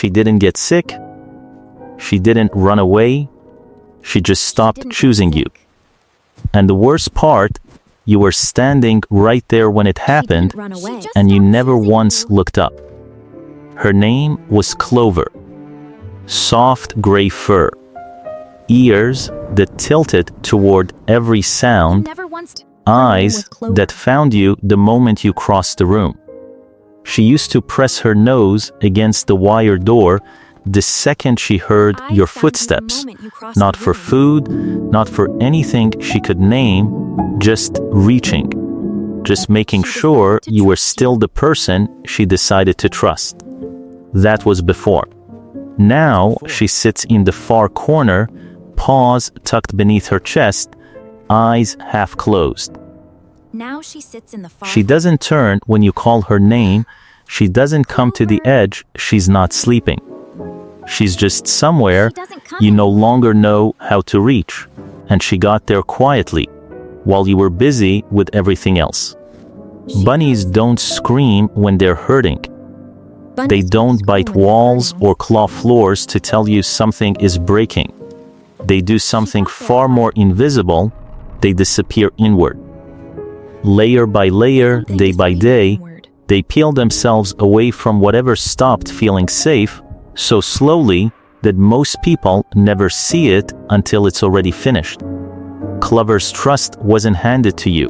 She didn't get sick. She didn't run away. She just stopped choosing you. And the worst part, you were standing right there when it happened, and you never once looked up. Her name was Clover. Soft gray fur. Ears that tilted toward every sound. Eyes that found you the moment you crossed the room. She used to press her nose against the wire door the second she heard your footsteps. Not for food, not for anything she could name, just reaching. Just making sure you were still the person she decided to trust. That was before. Now she sits in the far corner, paws tucked beneath her chest, eyes half closed. Now she sits in the far. She doesn't turn when you call her name. She doesn't come to the edge. She's not sleeping. She's just somewhere you no longer know how to reach. And she got there quietly, while you were busy with everything else. Bunnies don't scream when they're hurting. They don't bite walls or claw floors to tell you something is breaking. They do something far more invisible. They disappear inward. Layer by layer, day by day, they peel themselves away from whatever stopped feeling safe, so slowly that most people never see it until it's already finished. Clover's trust wasn't handed to you.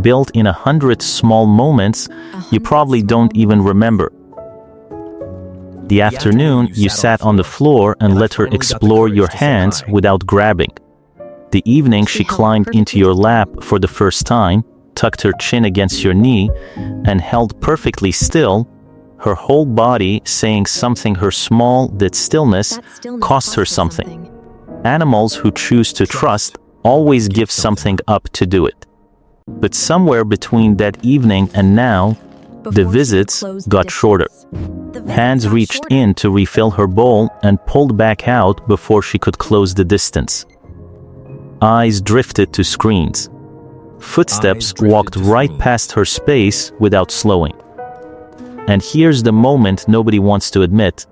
Built in 100 small moments you probably don't even remember. The afternoon you sat on the floor and let her explore your hands without grabbing. The evening she climbed into your lap for the first time, tucked her chin against your knee, and held perfectly still, her whole body saying something. Her small that stillness cost her something. Animals who choose to trust always give something up to do it. But somewhere between that evening and now, the visits got shorter. Hands reached in to refill her bowl and pulled back out before she could close the distance. Eyes drifted to screens. Footsteps walked right past her space without slowing. And here's the moment nobody wants to admit.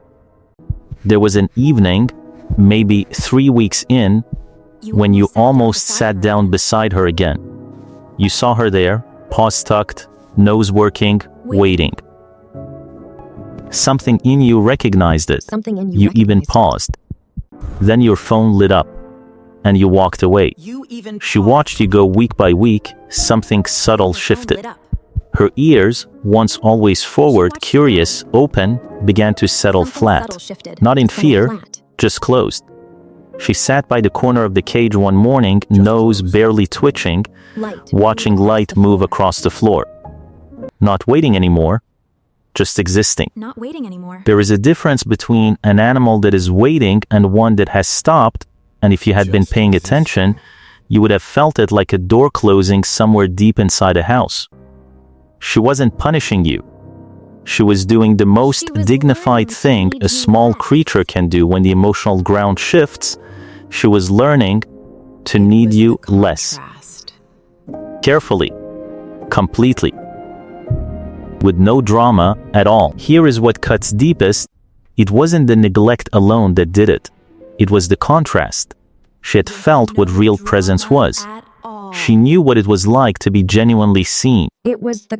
There was an evening, maybe 3 weeks in, when you almost sat down beside her again. You saw her there, paws tucked, nose working, waiting. Something in you recognized it. You even paused. Then your phone lit up, and you walked away. She watched you go week by week. Something subtle shifted. Her ears, once always forward, curious, open, began to settle flat. Not in fear, just closed. She sat by the corner of the cage one morning, nose barely twitching, watching light move across the floor. Not waiting anymore, just existing. Not waiting anymore. There is a difference between an animal that is waiting and one that has stopped, and if you had been paying attention, you would have felt it like a door closing somewhere deep inside a house. She wasn't punishing you. She was doing the most dignified thing a small creature can do when the emotional ground shifts. She was learning to need you less. Carefully, completely, with no drama at all. Here is what cuts deepest. It wasn't the neglect alone that did it. It was the contrast. She had felt what real presence was. She knew what it was like to be genuinely seen.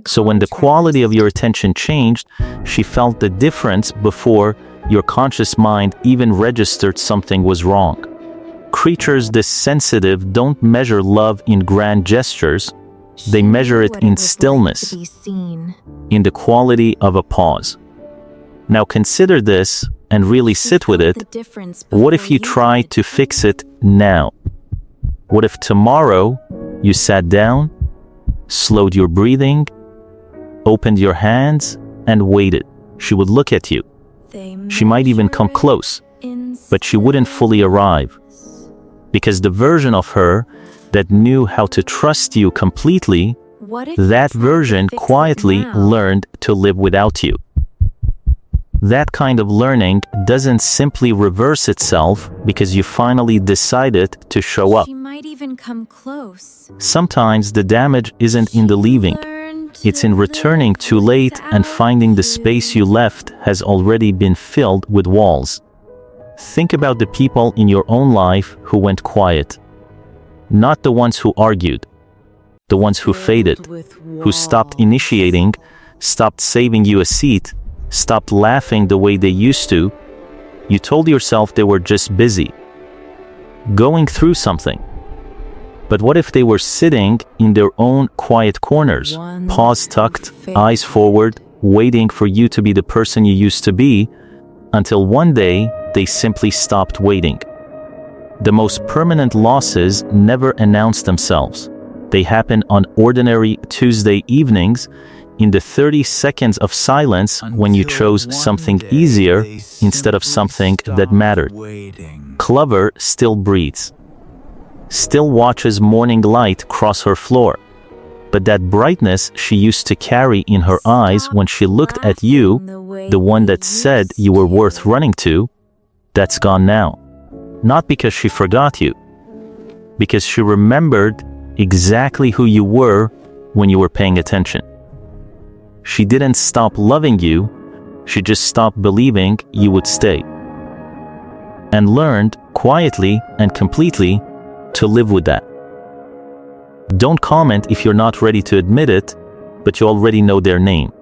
So when the quality of your attention changed, she felt the difference before your conscious mind even registered something was wrong. Creatures this sensitive don't measure love in grand gestures. They measure it in stillness, in the quality of a pause. Now consider this and really sit with it. What if you try to fix it now? What if tomorrow you sat down, slowed your breathing, opened your hands, and waited? She would look at you. She might even come close, but she wouldn't fully arrive. Because the version of her that knew how to trust you completely, that version quietly learned to live without you. That kind of learning doesn't simply reverse itself because you finally decided to show up. She might even come close. Sometimes the damage isn't in the leaving. It's in returning too late and finding the space you left has already been filled with walls. Think about the people in your own life who went quiet. Not the ones who argued, the ones who faded, who stopped initiating, stopped saving you a seat, stopped laughing the way they used to. You told yourself they were just busy, going through something. But what if they were sitting in their own quiet corners, paws tucked, eyes forward, waiting for you to be the person you used to be, until one day they simply stopped waiting? The most permanent losses never announce themselves. They happen on ordinary Tuesday evenings, in the 30 seconds of silence when you chose something easier instead of something that mattered. Clover still breathes, still watches morning light cross her floor. But that brightness she used to carry in her eyes when she looked at you, the one that said you were worth running to, that's gone now. Not because she forgot you, because she remembered exactly who you were when you were paying attention. She didn't stop loving you, she just stopped believing you would stay. And learned, quietly and completely, to live with that. Don't comment if you're not ready to admit it, but you already know their name.